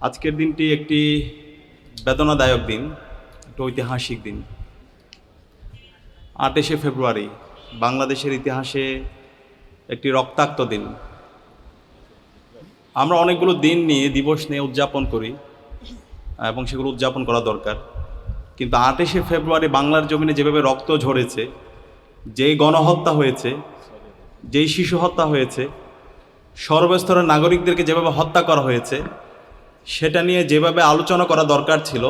আজকের দিনটি একটি বেদনাদায়ক দিন, একটা ঐতিহাসিক দিন। 28শে ফেব্রুয়ারি বাংলাদেশের ইতিহাসে একটি রক্তাক্ত দিন। আমরা অনেকগুলো দিন নিয়ে, দিবস নিয়ে উদযাপন করি এবং সেগুলো উদযাপন করা দরকার, কিন্তু 28শে ফেব্রুয়ারি বাংলার জমিনে যেভাবে রক্ত ঝরেছে, যেই গণহত্যা হয়েছে, যেই শিশু হত্যা হয়েছে, সর্বস্তরের নাগরিকদেরকে যেভাবে হত্যা করা হয়েছে, সেটা নিয়ে যেভাবে আলোচনা করা দরকার ছিল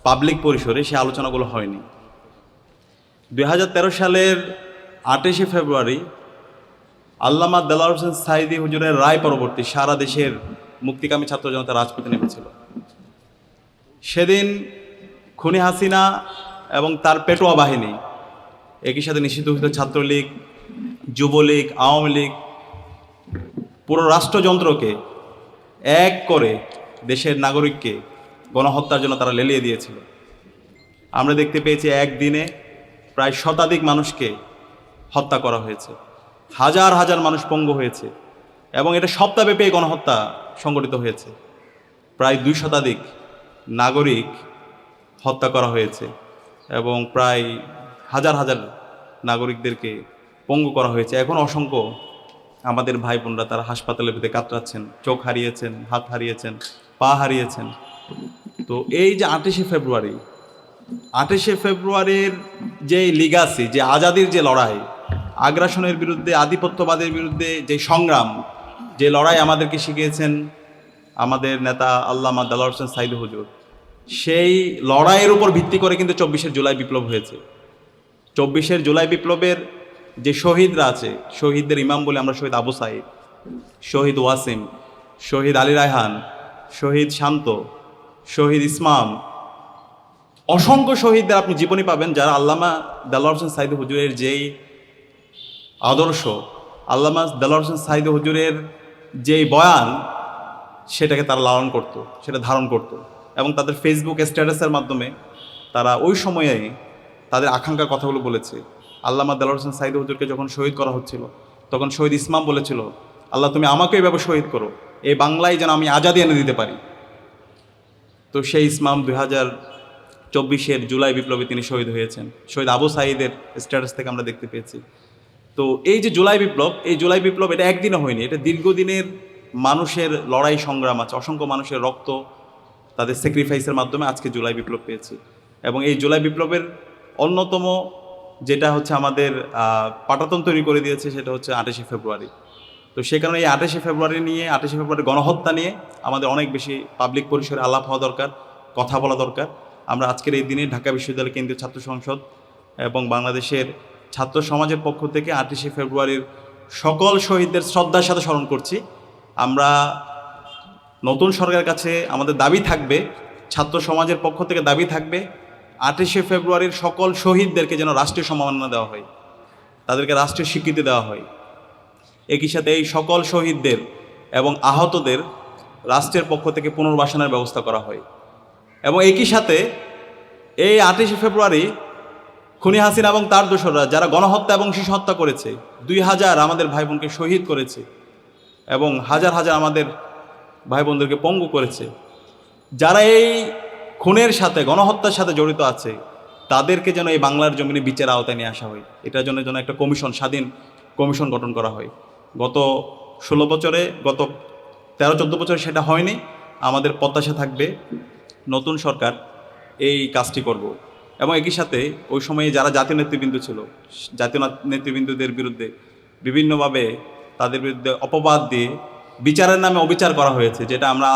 পাবলিক পরিসরে, সে আলোচনাগুলো হয়নি। 2013 সালের 28শে ফেব্রুয়ারি আল্লামা দেলোয়ার হোসেন সাঈদী হুজুরের রায় পরবর্তী সারা দেশের মুক্তিকামী ছাত্র জনতা রাজপথে নেমেছিল। সেদিন খুনি হাসিনা এবং তার পেটোয়া বাহিনী, একই সাথে নিষিদ্ধ ঘোষিত ছাত্রলীগ, যুবলীগ, আওয়ামী লীগ, পুরো রাষ্ট্রযন্ত্রকে এক করে দেশের নাগরিককে গণহত্যার জন্য তারা লেলিয়ে দিয়েছিল। আমরা দেখতে পেয়েছি একদিনে প্রায় শতাধিক মানুষকে হত্যা করা হয়েছে, হাজার হাজার মানুষ পঙ্গু হয়েছে, এবং এটা সপ্তাহব্যাপী গণহত্যা সংগঠিত হয়েছে। প্রায় 2 শতাধিক নাগরিক হত্যা করা হয়েছে এবং প্রায় হাজার হাজার নাগরিকদেরকে পঙ্গু করা হয়েছে। এখন অসংখ্য আমাদের ভাই বোনরা তারা হাসপাতালের ভিতরে কাতরাচ্ছেন, চোখ হারিয়েছেন, হাত হারিয়েছেন, পা হারিয়েছেন। তো এই যে 28শে ফেব্রুয়ারির যে লিগাসি, যে আজাদির যে লড়াই, আগ্রাসনের বিরুদ্ধে, আধিপত্যবাদের বিরুদ্ধে যে সংগ্রাম, যে লড়াই আমাদেরকে শিখিয়েছেন আমাদের নেতা আল্লামা দেলোয়ার হোসেন সাঈদী হুজুর, সেই লড়াইয়ের উপর ভিত্তি করে কিন্তু 24শে জুলাই বিপ্লব হয়েছে। 24শে জুলাই বিপ্লবের যে শহীদরা আছে, শহীদদের ইমাম বলে আমরা শহীদ আবু সাঈদ, শহীদ ওয়াসিম, শহীদ আলী রায়হান, শহীদ শান্ত, শহীদ ইসমাম, অসংখ্য শহীদদের আপনি জীবনী পাবেন, যারা আল্লামা দেলোয়ার হোসেন সাঈদী হুজুরের যেই আদর্শ, আল্লামা দেলোয়ার হোসেন সাঈদী হুজুরের যেই বয়ান, সেটাকে তারা লালন করত, সেটা ধারণ করত, এবং তাদের ফেসবুক স্ট্যাটাসের মাধ্যমে তারা ওই সময়ে তাদের আকাঙ্ক্ষার কথাগুলো বলেছে। আল্লামা দেলোয়ার হোসেন সাঈদী হুজুরকে যখন শহীদ করা হচ্ছিল, তখন শহীদ ইসমাম বলেছিল, আল্লাহ তুমি আমাকে এইভাবে শহীদ করো, এই বাংলায় যেন আমি আজাদি এনে দিতে পারি। তো সেই ইসমাম 2024 জুলাই বিপ্লবে তিনি শহীদ হয়েছেন। শহীদ আবু সাঈদের স্ট্যাটাস থেকে আমরা দেখতে পেয়েছি। তো এই যে জুলাই বিপ্লব, এই জুলাই বিপ্লব এটা একদিনও হয়নি, এটা দীর্ঘদিনের মানুষের লড়াই সংগ্রাম আছে, অসংখ্য মানুষের রক্ত, তাদের স্যাক্রিফাইসের মাধ্যমে আজকে জুলাই বিপ্লব পেয়েছি। এবং এই জুলাই বিপ্লবের অন্যতম যেটা হচ্ছে আমাদের পাটাতন তৈরি করে দিয়েছে, সেটা হচ্ছে 28শে ফেব্রুয়ারি। তো সে কারণে এই 28শে ফেব্রুয়ারি নিয়ে, 28শে ফেব্রুয়ারি গণহত্যা নিয়ে আমাদের অনেক বেশি পাবলিক পরিসরে আলাপ হওয়া দরকার, কথা বলা দরকার। আমরা আজকের এই দিনে ঢাকা বিশ্ববিদ্যালয় কেন্দ্রীয় ছাত্র সংসদ এবং বাংলাদেশের ছাত্র সমাজের পক্ষ থেকে 28শে ফেব্রুয়ারির সকল শহীদদের শ্রদ্ধার সাথে স্মরণ করছি। আমরা নতুন সরকারের কাছে আমাদের দাবি থাকবে, ছাত্র সমাজের পক্ষ থেকে দাবি থাকবে, 28শে ফেব্রুয়ারির সকল শহীদদেরকে যেন রাষ্ট্রীয় সম্মাননা দেওয়া হয়, তাদেরকে রাষ্ট্রীয় স্বীকৃতি দেওয়া হয়। একই সাথে এই সকল শহীদদের এবং আহতদের রাষ্ট্রের পক্ষ থেকে পুনর্বাসনের ব্যবস্থা করা হয়। এবং একই সাথে এই 28শে ফেব্রুয়ারি খুনি হাসিনা এবং তার দোসররা যারা গণহত্যা এবং শিশু হত্যা করেছে, 2000 আমাদের ভাই বোনকে শহীদ করেছে এবং হাজার হাজার আমাদের ভাই বোনদেরকে পঙ্গু করেছে, যারা এই খুনের সাথে, গণহত্যার সাথে জড়িত আছে, তাদেরকে যেন এই বাংলার জমিনে বিচার আওতায় নিয়ে আসা হয়। এটার জন্য যেন একটা কমিশন, স্বাধীন কমিশন গঠন করা হয়। গত 16 বছরে, গত 13-14 বছরে সেটা হয়নি। আমাদের প্রত্যাশা থাকবে নতুন সরকার এই কাজটি করব। এবং একই সাথে ওই সময়ে যারা জাতীয় নেতৃবৃন্দ ছিল, জাতীয় নেতৃবৃন্দদের বিরুদ্ধে বিভিন্নভাবে তাদের বিরুদ্ধে অপবাদ দিয়ে বিচারের নামে অবিচার করা হয়েছে, যেটা আমরা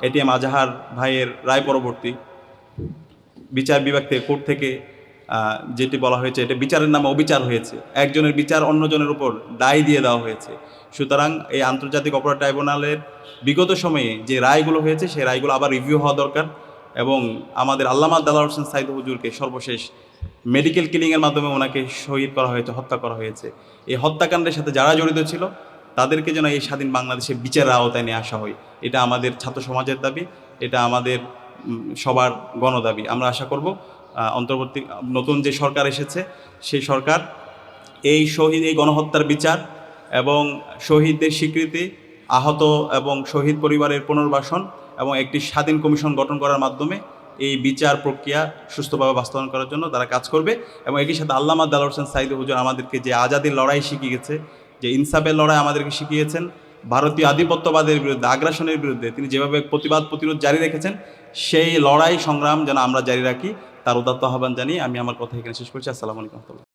এটিএম আজাহার ভাইয়ের রায় পরবর্তী বিচার বিভাগ থেকে, কোর্ট থেকে যেটি বলা হয়েছে, এটা বিচারের নামে অবিচার হয়েছে, একজনের বিচার অন্যজনের উপর দায় দিয়ে দেওয়া হয়েছে। সুতরাং এই আন্তর্জাতিক অপরাধ ট্রাইব্যুনালের বিগত সময়ে যে রায়গুলো হয়েছে, সেই রায়গুলো আবার রিভিউ হওয়া দরকার। এবং আমাদের আল্লামা দেলোয়ার হোসেন সাঈদী হুজুরকে সর্বশেষ মেডিকেল কিলিংয়ের মাধ্যমে ওনাকে শহীদ করা হয়েছে, হত্যা করা হয়েছে। এই হত্যাকাণ্ডের সাথে যারা জড়িত ছিল, তাদেরকে যেন এই স্বাধীন বাংলাদেশে বিচারের আওতায় নিয়ে আসা হয়। এটা আমাদের ছাত্র সমাজের দাবি, এটা আমাদের সবার গণদাবি। আমরা আশা করব অন্তর্বর্তী নতুন যে সরকার এসেছে, সেই সরকার এই শহীদ, এই গণহত্যার বিচার এবং শহীদদের স্বীকৃতি, আহত এবং শহীদ পরিবারের পুনর্বাসন এবং একটি স্বাধীন কমিশন গঠন করার মাধ্যমে এই বিচার প্রক্রিয়া সুস্থভাবে বাস্তবায়ন করার জন্য তারা কাজ করবে। এবং একই সাথে আল্লামা দেলোয়ার হোসেন সাঈদী হুজুর আমাদেরকে যে আজাদির লড়াই শিখিয়ে গেছে, যে ইনসাফের লড়াই আমাদেরকে শিখিয়েছেন, ভারতীয় আধিপত্যবাদের বিরুদ্ধে, আগ্রাসনের বিরুদ্ধে তিনি যেভাবে প্রতিবাদ প্রতিরোধ জারি রেখেছেন, সেই লড়াই সংগ্রাম যেন আমরা জারি রাখি, তার উদাত্ত আহ্বান জানিয়ে আমি আমার কথা এখানে শেষ করছি। আসসালামু আলাইকুম।